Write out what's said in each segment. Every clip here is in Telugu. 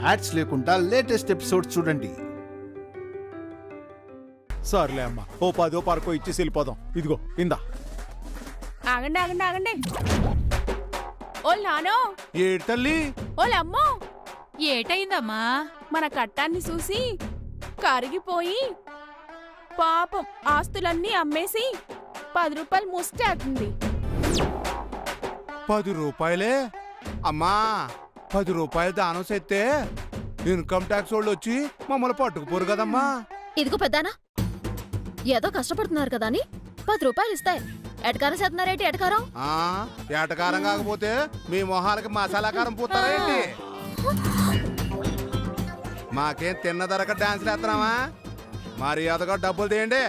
యాడ్స్ లేకుండా లేటెస్ట్ ఎపిసోడ్స్ చూడండి. సర్లే అమ్మా, ఓ 10 పార్కో ఇచ్చేసి వెళ్ళిపోదాం. ఇదిగో ఇందా. ఆగండి ఆగండి ఆగండి. ఓ నానో. ఏడు తల్లి. ఓలమ్మో. ఏటైందమ్మా? మన కట్టాన్ని చూసి కరిగిపోయి పాపం ఆస్తులన్నీ అమ్మేసి 10 రూపాయలు ముష్టి అవుతుంది. 10 రూపాయలే అమ్మా? 10 రూపాయలు దానం చేస్తే ఇన్కమ్ ట్యాక్స్ వాళ్ళు వచ్చి మమ్మల్ని పట్టుకుపోరు కదమ్మా. ఇదిగో పెద్దానా, ఏదో కష్టపడుతున్నారు కదా అని 10 రూపాయలు ఇస్తాయి ఎటకారం చేస్తున్నారేంటి? ఎటకారం ఏటకారం కాకపోతే మీ మొహాలకి మసాలా కారం పూతారా ఏంటి? మాకేం తిన్న ధరక డాన్స్లు వేస్తున్నావా? మర్యాదగా డబ్బులు తీయండి.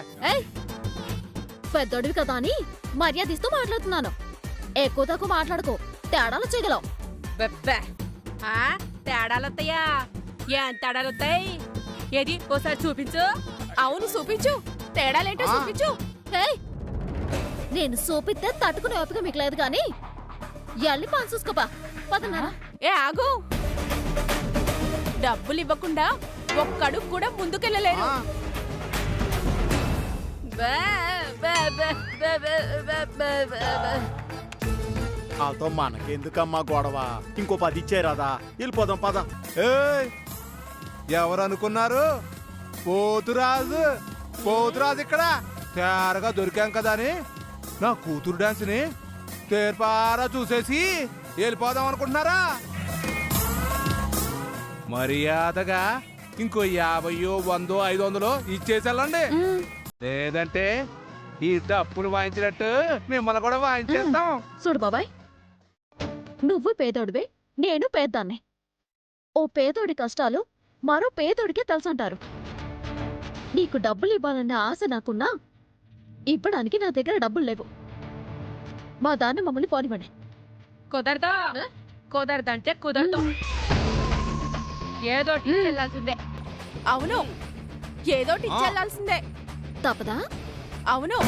పెద్దోడివి కదా అని మర్యాద ఇస్తూ మాట్లాడుతున్నాను. ఎక్కువ తక్కువ మాట్లాడుకో, తేడాలు చేయగలవు. తేడాలొస్తాయా? ఏం తేడాలొస్తాయి? ఏది ఓసారి చూపించు. అవును చూపించు, తేడాలేంటో చూపించు. నేను చూపిస్తే తట్టుకునే ఓపిక మీకు లేదు గాని ఎల్లి పని చూసుకోపా. పదన్నారా? ఏ ఆగు, డబ్బులు ఇవ్వకుండా ఒక్కడుగు కూడా ముందుకెళ్ళలేదు. వాళ్ళతో మనకెందుకమ్మా గొడవ? ఇంకో 10 ఇచ్చేరాదా? వెళ్ళిపోదాం పద. ఎవరు అనుకున్నారు? పోతురాజు. పోతురాజు ఇక్కడ తేరగా దొరికాం కదా అని నా కూతురు డాన్స్ ని తేర్పారా చూసేసి వెళ్ళిపోదాం అనుకుంటున్నారా? మర్యాదగా ఇంకో 50, 100, 500 ఇచ్చేసెళ్ళండి. లేదంటే ఈ డప్పులు వాయించినట్టు మిమ్మల్ని కూడా వాయించేస్తాం. చూడు బాబాయ్, నువ్వు పేదోడివే, నేను పేద్దాన్ని. ఓ పేదోడి కష్టాలు మరో పేదోడికే తెలుసంటారు. నీకు డబ్బులు ఇవ్వాలన్న ఆశ నాకున్నా ఇవ్వడానికి నా దగ్గర డబ్బులు లేవు. మా దాన్ని మమ్మల్ని పోనివ్వండి. కుదరదా? కుదరదంటే కుదరదు. ఏదోటి చెల్లాల్సిందే. అవును, ఏదోటి చెల్లాల్సిందే. తప్పదా? అవును.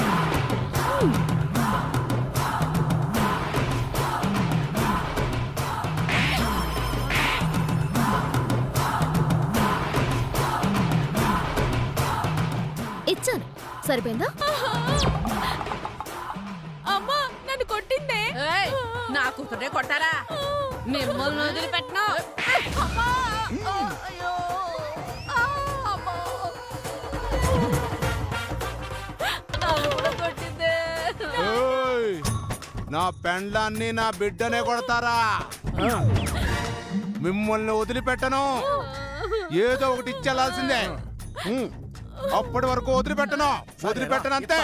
ఇచ్చాను, సరిపోయిందా? అమ్మా నన్ను కొట్టిందే. నా కూతురే కొట్టారా? మిమ్మల్ని వదిలిపెట్టను. నా పెండ్లాన్ని నా బిడ్డనే కొడతారా? మిమ్మల్ని వదిలిపెట్టను. ఏదో ఒకటి ఇచ్చేలాల్సిందే. అప్పటి వరకు వదిలిపెట్టను. వదిలిపెట్టను అంతే.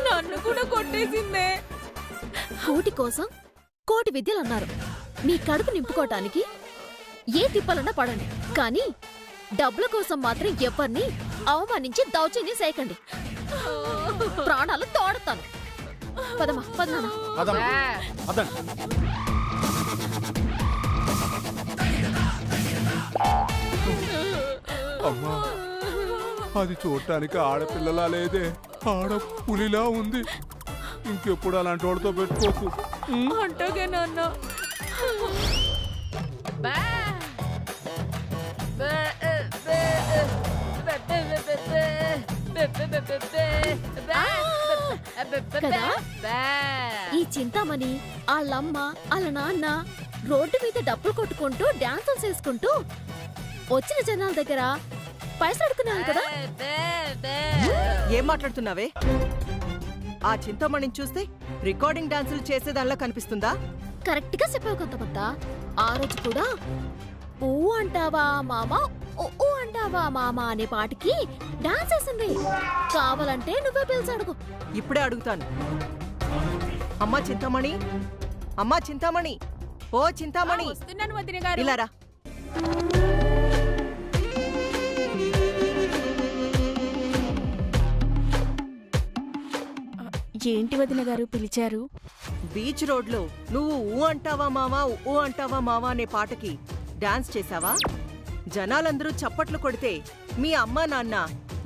నన్ను కూడా కొట్టేసిందే. కోటి కోసం కోటి విద్యలు అన్నారు. మీ కడుపు నింపుకోవటానికి ఏ తిప్పలన్నా పడండి, కానీ డబ్బుల కోసం మాత్రం ఎవరిని అవమానించి దౌర్జన్యం చేయకండి. ప్రాణాలు తోడతాను. పదమా పదనా. అమ్మా, అది చూడటానికి ఆడపిల్లలా లేదే, ఆడ పులిలా ఉంది. ఇంకెప్పుడు అలాంటి వాడితో పెట్టుకోకు. అంటోగే నాన్న. కదా ఈ చింతామణి వాళ్ళమ్మ వాళ్ళ నాన్న రోడ్డు మీద డబ్బులు కొట్టుకుంటూ డాన్సులు చేసుకుంటూ వచ్చిన జనాల దగ్గర పైసలు అడుకున్నారు కదా. ఏం మాట్లాడుతున్నావే? ఆ చింతామణిని చూస్తే రికార్డింగ్ డాన్సులు చేసేదానిలా కనిపిస్తుందా? కరెక్ట్ గా చెప్పావు కొంతమంత. ఆ రోజు కూడా ఊ అంటావా మామ, ఊ అంటావా మామ అనే పాటికి డాన్స్ వేసింది. కావాలంటే నువ్వే పిలిచి అడుగు. ఇప్పుడే అడుగుతాను. అమ్మా చింతామణి, అమ్మా చింతామణి, ఓ చింతామణి, వస్తున్నాను వదిన గారు. ఇలా రా. ఏంటి వదిన గారు పిలిచారు? బీచ్ రోడ్ లో నువ్వు ఊ అంటావా మావా, ఊ అంటావా మావా అనే పాటకి డాన్స్ చేసావా? జనాలందరూ చప్పట్లు కొడితే మీ అమ్మా నాన్న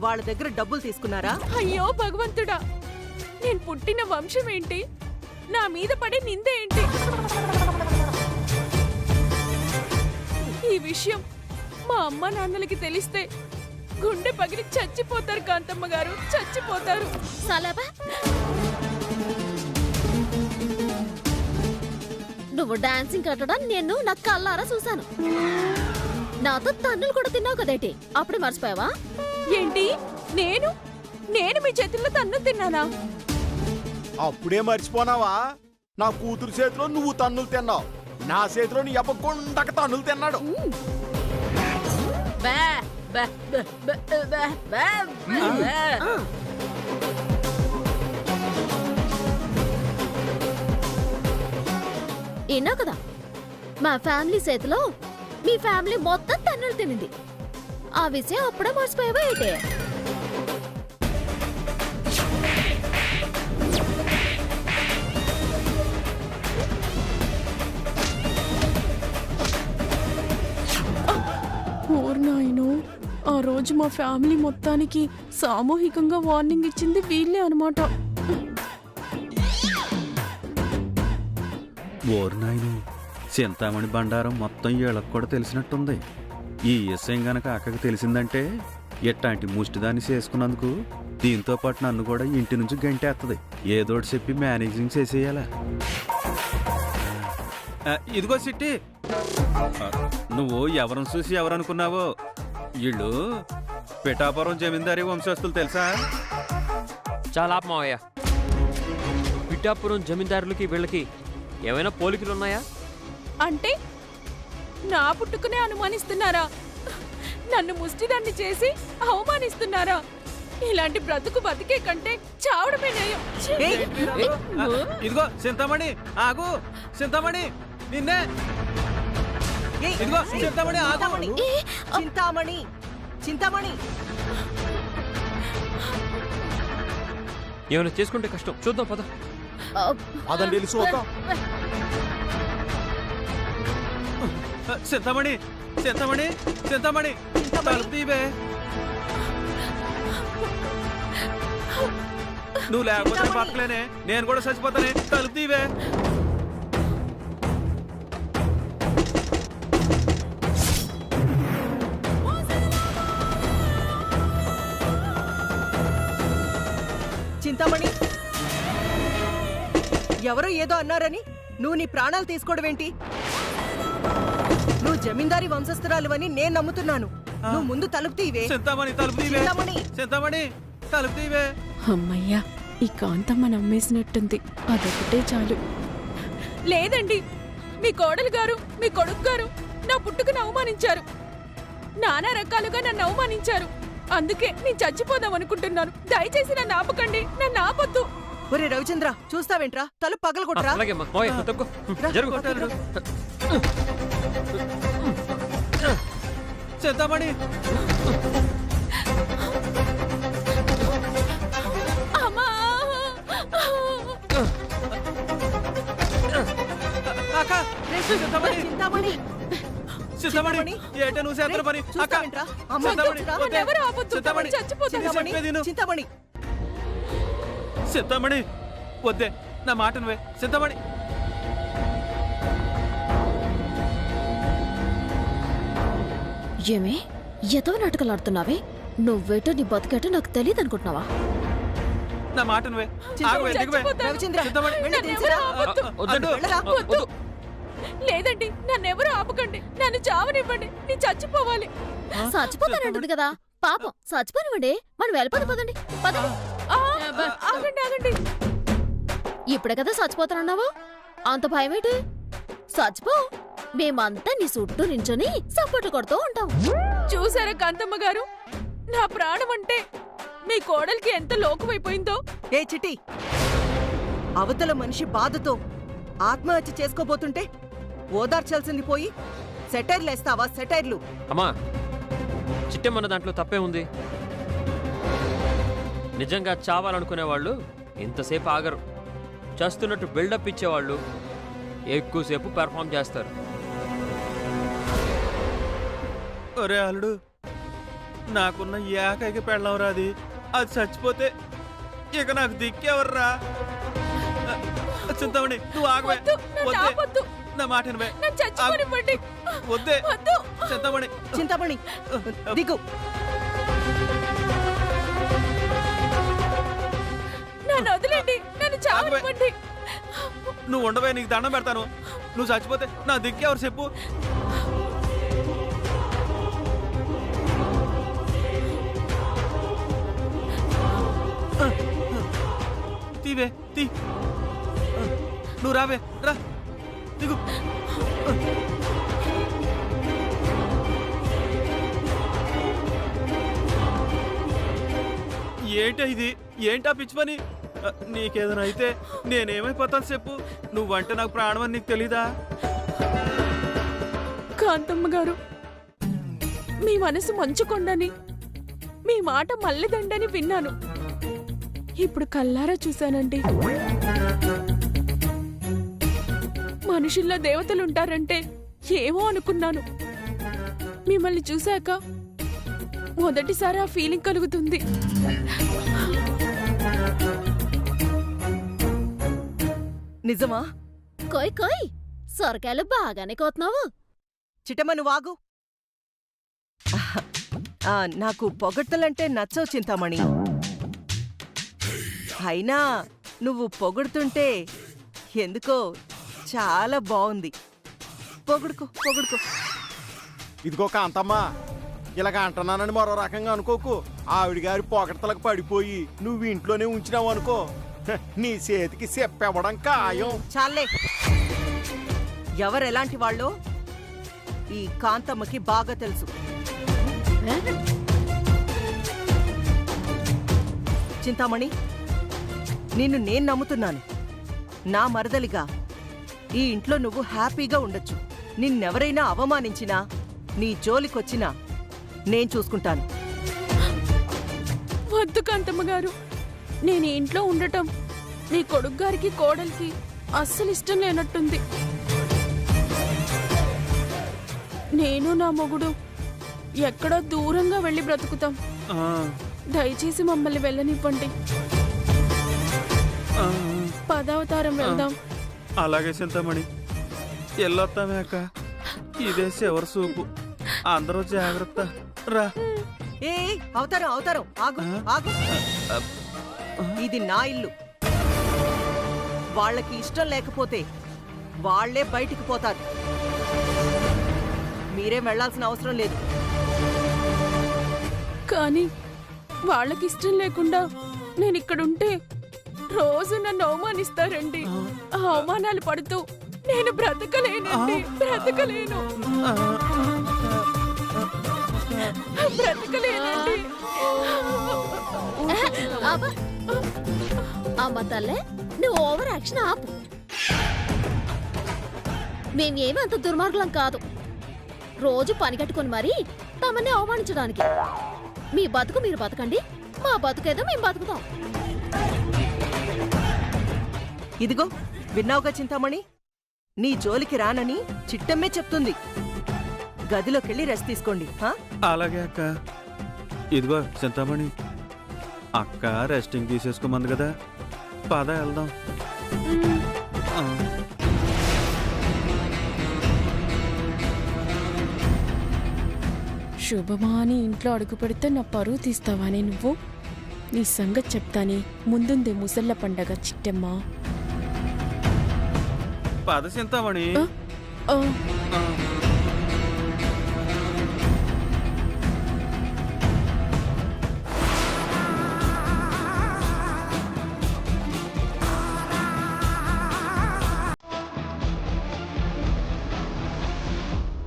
వాళ్ళ దగ్గర డబ్బులు తీసుకున్నారా? అయ్యో భగవంతుడా, నేను పుట్టిన వంశం ఏంటి, నా మీద పడే నిందే ఏంటి? ఈ విషయం మా అమ్మ నాన్నలకి తెలిస్తే గుండె పగిలి చచ్చిపోతారు కాంతమ్మ గారు, చచ్చిపోతారు. సలబా నువ్వు డాన్సింగ్ కట్టడం నేను నా కళ్ళారా చూశాను. నాతో తన్నులు కూడా తిన్నావు కదేటి, అప్పుడే మర్చిపోయావా? ఏంటి, నేను నేను మీ చేతుల్లో తన్ను తిన్నానా? అప్పుడే మర్చిపోనావా? నా కూతురు చేతిలో నువ్వు తన్నులు తిన్నావు, నా చేతిలో నీ అప్ప గుండక తన్నులు తిన్నాడు. విన్నావు కదా, మా ఫ్యామిలీ చేతిలో మీ ఫ్యామిలీ మొత్తం తన్నులు తినింది. ఆ విషయం అప్పుడే మర్చిపోయావా ఏంటి? నాయనో, ఆ రోజు మా ఫ్యామిలీ మొత్తానికి సామూహికంగా వార్నింగ్ ఇచ్చింది వీళ్ళే అనమాట. ఓరు నాయను, చింతామణి బండారం మొత్తం వీళ్ళకు కూడా తెలిసినట్టుంది. ఈ విషయం గనక అక్కకి తెలిసిందంటే ఎట్టాంటి ముష్టిదాన్ని చేసుకున్నందుకు దీంతో పాటు నన్ను కూడా ఇంటి నుంచి గంటేస్తుంది. ఏదోటి చెప్పి మేనేజింగ్ చేసేయాలా. ఇదిగో సిట్టి, నువ్వు ఎవరిని చూసి ఎవరనుకున్నావో, వీళ్ళు పిఠాపురం జమీందారీ వంశస్థులు తెలుసా? చాలా మావయ్య, పిఠాపురం జమీందారులకి వీళ్ళకి ఏమైనా పోలికలున్నాయా? అంటే నా పుట్టుకునే అనుమానిస్తున్నారా? నన్ను ముష్టిదాన్ని చేసి అవమానిస్తున్నారా? ఇలాంటి బ్రతుకు బతికే కంటే చావడమే నయం. ఇదిగో చింతామణి, ఆగు చింతామణి, నిన్నే. ఇదిగో చింతామణి, ఆగు. చింతామణి, చింతామణి. ఏమైనా చేసుకుంటే కష్టం, చూద్దాం పద. అదండి వెళ్ళి చూద్దాం. చింతామణి, చింతామణి, చింతామణి, తలుపు తీవే. నువ్వు లేకపోతే బతకలేనే, నేను కూడా చచ్చిపోతానే. తలుపు తీవే. చింతామణి, ఎవరో ఏదో అన్నారని నువ్వు నీ ప్రాణాలు తీసుకోవడం ఏంటి? నువ్వు జమీందారీ వంశస్థురాలువని నేను నమ్ముతున్నాను. నువ్వు ముందు తలుపు తీవే. చింతామణి, తలుపు తీవే. చింతామణి, చింతామణి, తలుపు తీవే. అమ్మయ్యా, ఈ కాంతమ్మ నమ్మేసినట్టుంది, అదొకటే చాలు. లేదండి, మీ కోడలు గారు, మీ కొడుకు గారు నా పుట్టుకను అవమానించారు, నానా రకాలుగా నన్ను అవమానించారు. అందుకే నేను చచ్చిపోదాం అనుకుంటున్నాను. దయచేసి నన్ను ఆపకండి, నన్ను ఆపొద్దు. ఒరే రవిచంద్ర, చూస్తావేంట్రా? తలుపు పగలు కొట్టరా. అలాగే అమ్మా, మావయ్య తప్పుకో. జరుగు. చింతామణి, అమ్మా, అక్క, చింతామణి, చింతామణి, చింతామణి, ఏంటే నువ్వు చేస్తున్న పని? అక్క, చూస్తావేంట్రా? అమ్మ, చింతామణి, చూస్తావా? వద్దే. నన్నెవరు ఆపొద్దు, చింతామణి, చచ్చిపోతాను. నేను చెప్పేది విను. చింతామణి, చింతామణి, వద్దే, నా మాట నువ్వే. చింతామణి, ఏమే ఎదవ నాటకాలు ఆడుతున్నావే? నువ్వేటో నీ బతికేటో నాకు తెలియదు అనుకుంటున్నావా? నా మాట నువ్వే. ఆగు, దిగువే. రవిచంద్ర, చింతామణి, వెళ్ళి దించరా. వద్దండి, వెళ్ళరా. వద్దు. లేదండి, నన్నెవరు ఆపకండి, నన్ను చావనివ్వండి, నేను చచ్చిపోవాలి. చచ్చిపోతానంటుంది కదా, పాపం చచ్చిపోనివ్వండి. మనం వెళ్ళిపోదు, పదండి పదండి. ఆ, ఆగండి ఆగండి. ఇప్పుడే కదా చచ్చిపోతానన్నావు, అంత భయమేంటి? చచ్చిపో, మేమంతా నీ చుట్టూ నించొని సపోర్ట్లు కొడుతూ ఉంటాం. చూసారా కాంతమ్మ గారు, నా ప్రాణం అంటే మీ కోడలికి ఎంత లోకమైపోయిందో. ఏ చిట్టి, అవతల మనిషి బాధతో ఆత్మహత్య చేసుకోబోతుంటే ఓదార్చాల్సింది పోయి సెటైర్లు వేస్తావా? సెటైర్లు. అమ్మా, చిట్టెమ్మన్న దాంట్లో తప్పే ఉంది. నిజంగా చావాలనుకునే వాళ్ళు ఇంతసేపు ఆగరు. చేస్తున్నట్టు బిల్డప్ ఇచ్చేవాళ్ళు ఎక్కువసేపు పెర్ఫామ్ చేస్తారు. ఒరే అల్లుడు, నాకున్న ఏకైక పెళ్ళంరా అది. అది చచ్చిపోతే ఇక నాకు దిక్కెవర్రా? చింతామణి, నువ్వు ఆగవే. వద్దు, నన్ను వద్దే. ఆపొద్దు. నా మాట వినవే. నన్ను చచ్చిపోనివ్వండి. వద్దే వద్దు. చింతామణి. చింతామణి దిగు. నన్ను వదిలేండి. నన్ను చావనివ్వండి. నువ్వు ఉండవే, నీకు దండం పెడతాను. నువ్వు చచ్చిపోతే నా దిక్కెవరు చెప్పు? తీవే తీ. నువ్వు రావే, రా దిగు. ఏంటా ఇది? ఏంటా పిచ్చి పని? నీకేదైనా అయితే నేనేమైపోతాను చెప్పు. నువ్వంటే నాకు ప్రాణం అని నీకు తెలీదా? కాంతమ్మ గారు, మీ మనసు మంచుకొండని, మీ మాట మల్లెదండని విన్నాను. ఇప్పుడు కల్లారా చూశానండి. మనుషుల్లో దేవతలుంటారంటే ఏమో అనుకున్నాను. మిమ్మల్ని చూశాక మొదటిసారి ఆ ఫీలింగ్ కలుగుతుంది. నిజమా? కోయ్ కోయ్, సొరకాయలు బాగానే కోతున్నావు. చిట్టమ్మ నువ్వు ఆగు. నాకు పొగడ్తలంటే నచ్చవు చింతామణి. అయినా నువ్వు పొగుడుతుంటే ఎందుకో చాలా బాగుంది. పొగుడుకో పొగుడుకో. ఇదిగో కాంతమ్మా, ఇలాగ అంటున్నానని మరో రకంగా అనుకోకు. ఆవిడ గారి పొగడతలకు పడిపోయి నువ్వు ఇంట్లోనే ఉంచినావు అనుకో, నీ చేతికి చెప్పవడం ఖాయం. చాలే. ఎవరెలాంటి వాళ్ళో ఈ కాంతమ్మకి బాగా తెలుసు. చింతామణి, నిన్ను నేను నమ్ముతున్నాను. నా మరదలిగా ఈ ఇంట్లో నువ్వు హ్యాపీగా ఉండొచ్చు. నిన్నెవరైనా అవమానించినా, నీ జోలికొచ్చినా నేను చూసుకుంటాను. వద్దు కాంతమ్మ గారు, నేను ఈ ఇంట్లో ఉండటం నీ కొడుకు గారికి కోడలికి అస్సలు ఇష్టం లేనట్టుంది. నేను నా మొగుడు ఎక్కడో దూరంగా వెళ్ళి బ్రతుకుతాం. దయచేసి మమ్మల్ని వెళ్ళనివ్వండి. పదవతారం వెళ్దాం. అలాగే చింతామణి, ఎల్లొత్తామే అక్క. ఇదే చివరి సూపు. అందరూ జాగ్రత్త. రా. ఏ అవతారం అవతారం, ఆగు ఆగు. ఇది నా ఇల్లు. వాళ్ళకి ఇష్టం లేకపోతే వాళ్లే బయటికి పోతారు. మీరేం వెళ్లాల్సిన అవసరం లేదు. కానీ వాళ్ళకి ఇష్టం లేకుండా నేను ఇక్కడుంటే రోజు నన్ను అవమానిస్తారండి. ఆ అవమానాలు పడుతూ నేను బ్రతకలేనండి. బ్రతకలేను. బ్రతకలేనండి. అమ్మ తల్లే, నువ్వు ఓవర్ యాక్షన్ ఆపు. మేమేమి అంత దుర్మార్గులం కాదు. రోజు పని కట్టుకుని మరీ తమని అవమానించడానికి. మీ బతుకు మీరు బతకండి, మా బతుకేదో మేము బతుకుతాం. ఇదిగో విన్నావుగా చింతామణి, నీ జోలికి రానని చిట్టమ్మే చెప్తుంది. గదిలోకెళ్ళి రెస్ట్ తీసుకోండి. అలాగే అక్క. ఇదిగో చింతామణి, అక్క రెస్టింగ్ తీసేసుకోమంది కదా, పద వెళ్దాం. శుభమాని ఇంట్లో అడుగు పెడితే నా పరువు తీస్తావానే నువ్వు? నీ సంగతి చెప్తానే. ముందుంది ముసళ్ళ పండగ చిట్టమ్మ. పద చింతామణి.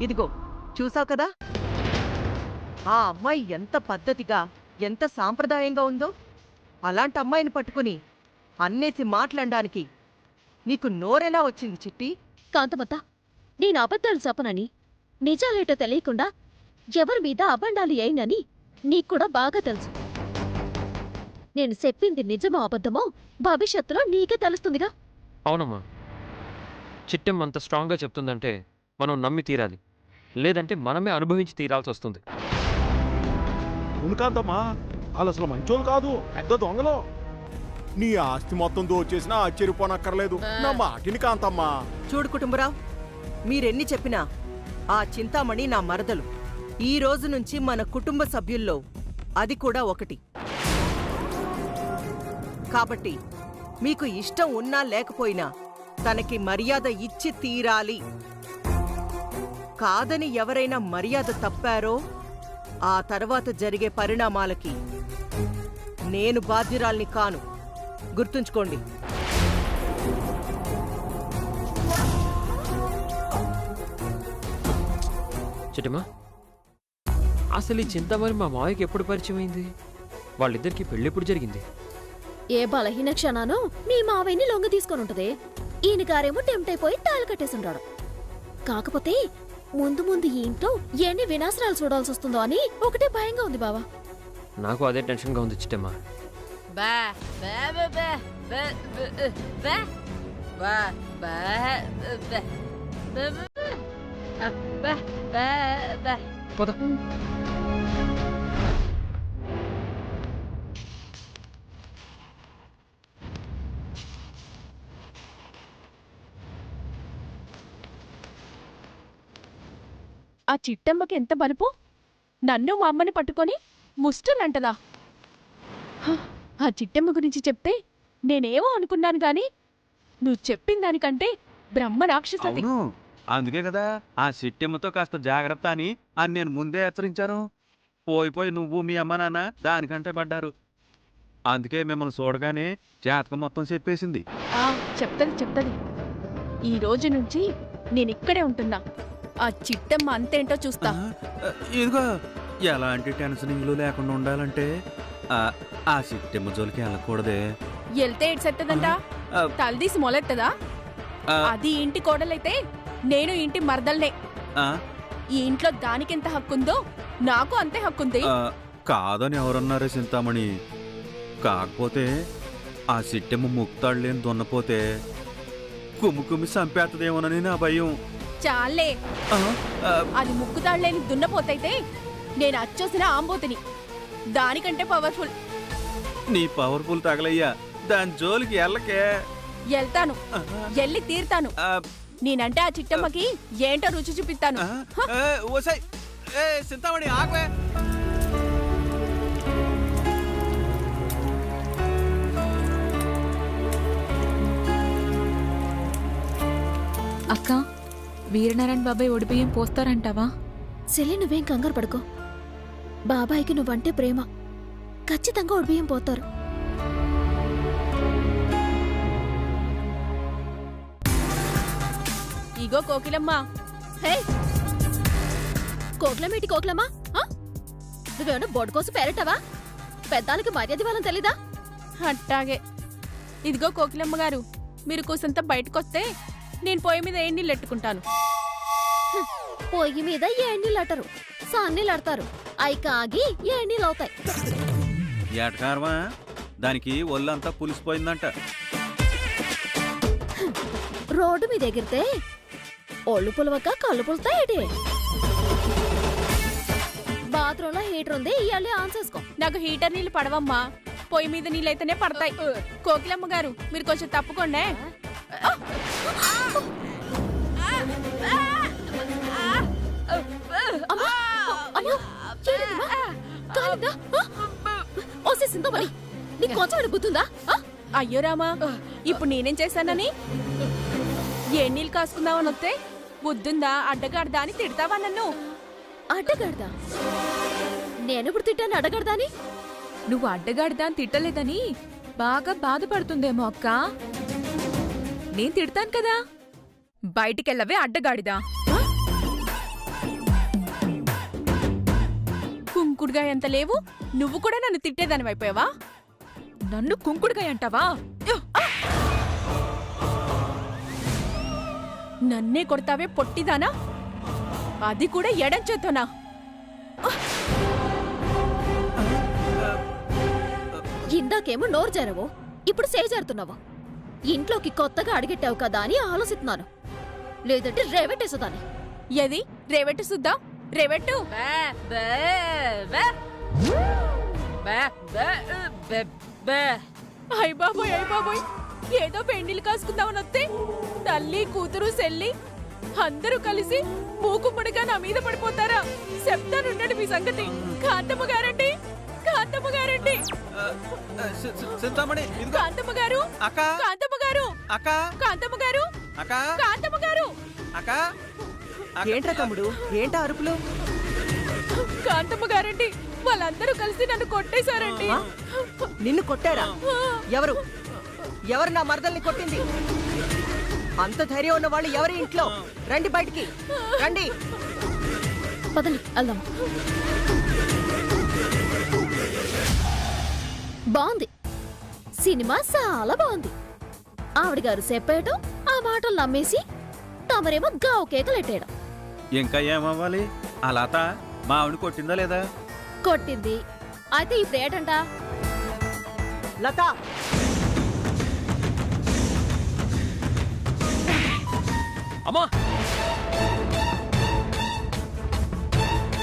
ఇదిగో చూసావు కదా, ఆ అమ్మాయి ఎంత పద్ధతిగా, ఎంత సాంప్రదాయంగా ఉందో. అలాంటి అమ్మాయిని పట్టుకుని అన్నేసి మాట్లాడడానికి నీకు నోరెలా వచ్చింది చిట్టి? కాంతమత్త, నేను అబద్ధాలు చెప్పనని, నిజాలేటో తెలియకుండా ఎవరి మీద అబండాలు ఏయనని నీకు కూడా బాగా తెలుసు. నేను చెప్పింది నిజమో అబద్ధమో భవిష్యత్తులో నీకే తెలుస్తుందిగా. అవునమ్మా, చిట్టెమ్మ అంత స్ట్రాంగ్గా చెప్తుందంటే మనం నమ్మి తీరాలి. లేదంటే మనమే అనుభవించి తీరాల్సి వస్తుంది. ఉనకాంతమ్మా వాళ్ళు అసలు మంచోళ్ళు కాదు, పెద్ద దొంగలు. నీ ఆస్తి మొత్తం దోచేసినా ఆశ్చర్యపోనక్కర్లేదు. నా మాటిని కాంతమ్మా. చూడు కుటుంబరావు, మీరెన్ని చెప్పినా ఆ చింతామణి నా మరదలు. ఈ రోజు నుంచి మన కుటుంబ సభ్యుల్లో అది కూడా ఒకటి. కాబట్టి మీకు ఇష్టం ఉన్నా లేకపోయినా తనకి మర్యాద ఇచ్చి తీరాలి. కాదని ఎవరైనా మర్యాద తప్పారో ఆ తర్వాత జరిగే పరిణామాలకి నేను బాధ్యురాల్ని కాను. గుర్తుంచుకోండి. చిట్టమ్మా, అసలు ఈ చింతామణి మా మావయ్యకి ఎప్పుడు పరిచయం అయింది? వాళ్ళిద్దరికి పెళ్ళి ఎప్పుడు జరిగింది? ఏ బలహీన క్షణాను మీ మావయ్యని లొంగ తీసుకొని ఉంటది. ఈయన గారేమో టెంప్ట్ అయిపోయి తాళి కట్టేసుంటాడు. కాకపోతే ముందు ముందు ఈ ఇంట్లో ఎన్ని వినాశనాలు చూడాల్సి వస్తుందో అని ఒకటే భయంగా ఉంది బావా. నాకు అదే టెన్షన్గా ఉంది చిట్టమ్మా. పద. ఆ చిట్టమ్మకి ఎంత బలుపు! నన్ను మా అమ్మని పట్టుకొని ముస్టులంటదా? ఆ చిట్టమ్మ గురించి చెప్తే నేనేమో అనుకున్నాను గాని నువ్వు చెప్పిన దానికంటే బ్రహ్మ రాక్షసది. అవును, అందుకే కదా ఆ సిట్టెమ్మతో కాస్త జాగ్రత్త అని నేను ముందే హెచ్చరించాను. పోయి నువ్వు మీ అమ్మ నాన్న దానికంటే పడ్డారు. అందుకే మిమ్మల్ని చూడగానే జాతకం మొత్తం చెప్పేసింది. చెప్తది. ఈ రోజు నుంచి నేనిక్కడే ఉంటున్నా. ఆ చిట్టమ్మ అంతేంటో చూస్తా. ఇదిగో, ఎలాంటి టెన్షనింగ్లు లేకుండా ఉండాలంటే ఆ సిట్టెమ్మ జోలికి వెళ్ళకూడదే. వెళ్తే ఎడ్సెత్తదంట, తలదీసి మొలెత్తదా? అది ఇంటి కోడలైతే నేను ఇంటి మరదల్నే. ఈ ఇంట్లో దానికెంత హక్కుందో నాకు అంతే హక్కుంది. కాదని ఎవరన్నారే చింతామణి? కాకపోతే ఆ సిట్టెమ్మ ముక్తాడు లేని దున్నపోతే కుమ్మి చంపేత్తదేమోనని నా భయం. చాలే, అది ముక్కుతాళ్లేని దున్నపోతైతే నేను అచ్చోసిన ఆంబోతిని. దానికంటే పవర్ఫుల్. నీ పవర్ఫుల్ తగలయ్యా, దాని జోలికి ఎల్లకే. వెళ్తాను, ఎల్లి తీరుతాను. నేనంటే ఆ చిట్టమ్మకి ఏంటో రుచి చూపిస్తాను. చింతామణి ఆగవే. అక్క, వీరనారాయణ బాబాయ్ ఒడిబియ్యం పోస్తారంటావా? సెల్లి, నువ్వేం కంగారు పడుకో. బాబాయికి నువ్వంటే ప్రేమ. ఖచ్చితంగా ఒడిబియ్యం పోతారు. ఇగో కోకిలమ్మ. హే, కోకిలమేటి కోకిలమ్మా? నువ్వేమన్నా బొడ్డు కోసం పేరటావా? పెద్దానికి మర్యాద ఇవ్వాలని తెలీదా? అట్టాగే. ఇదిగో కోకిలమ్మ గారు, మీరు కూసంతా బయటకొస్తే నేను పొయ్యి మీద ఏ నీళ్ళు ఎట్టుకుంటాను. పొయ్యి మీద ఏణీళ్ళు అట్టరు, సాన్నీళ్ళు అడతారు. అవి కాగి ఏణీళ్ళు అవుతాయి. ఏటకారమా? దానికి ఒళ్ళంతా పులిసిపోయిందంట. రోడ్డు మీద ఎగిరితే ఒళ్ళు పులవక కళ్ళు పులుతాయేటి? బాత్రూంలో హీటర్ ఉంది, ఇవాళ ఆన్ చేసుకో. నాకు హీటర్ నీళ్ళు పడవమ్మా, పొయ్యి మీద నీళ్ళైతేనే పడతాయి. కోకిలమ్మ గారు, మీరు కొంచెం తప్పుకోండే. గుర్తుందా? అయ్యో రామా, ఇప్పుడు నేనేం చేశానని? ఏ నీళ్ళు కాసుకుందామని వస్తే బుద్ధుందా, అడ్డగాడదా అని తిడతావా నన్ను? అడ్డగాడదా? నేనెప్పుడు తిట్టాను అడ్డగాడదా అని? నువ్వు అడ్డగాడదా అని తిట్టలేదని బాగా బాధపడుతుందేమో అక్క. నేను తిడతాను కదా. బయటికెళ్ళవే అడ్డగాడిదా. కుంకుడుగా ఎంత లేవు, నువ్వు కూడా నన్ను తిట్టేదాని అయిపోయావా? నన్ను కుంకుడుగా అంటావా? నన్నే కొడతావే పొట్టిదానా, అది కూడా ఎడం చేతోనా? ఇందాకేమో నోరు జారవు, ఇప్పుడు సేజారుతున్నావు. ఇంట్లోకి కొత్తగా అడిగెట్టావు కదా అని ఆలోచిస్తున్నాను. లేదంటే రేవెట్టేసేదాన్ని. ఏది రేవెట్టు చూద్దాం రేవెట్టు అయ్ బాబోయ్ ఏదో పెండిలు కాసుకుందామని వస్తే తల్లి కూతురు సెల్లి అందరూ కలిసి మూకుమ్మడిగా నా మీద పడిపోతారా? చెప్తానుండండి మీ సంగతి. కాంతమ్మ గారండి, కాంతమ్మ గారండి, చింతామణి కాంతమ్మ గారు, అక్క కాంతమ్మ గారు, అక్క కాంతమ్మ గారు, అక్క కాంతమ్మ గారు. అక్క ఏంట్రా తమ్ముడు, ఏంటా అరుపులు? కాంతమ్మ గారండి, వాళ్ళందరూ కలిసి నన్ను కొట్టేశారండి. ఆ? నిన్ను కొట్టారా? ఎవరు ఎవరు నా మరదల్ని కొట్టింది? అంత ధైర్యం ఉన్న వాళ్ళు ఎవరి ఇంట్లో? రండి బయటికి రండి. పదండి వెళ్దాం. బాగుంది, సినిమా చాలా బాగుంది. ఆవిడ గారు చెప్పేయటం, ఆ మాటలు నమ్మేసి తమరేమో గావు కేకలెట్టేయడం. ఇంకా ఏమవ్వాలి? ఆ లత మా ఆవిడ కొట్టిందా లేదా? కొట్టింది. అయితే ఇప్పుడు ఏటంట? లత, అమ్మా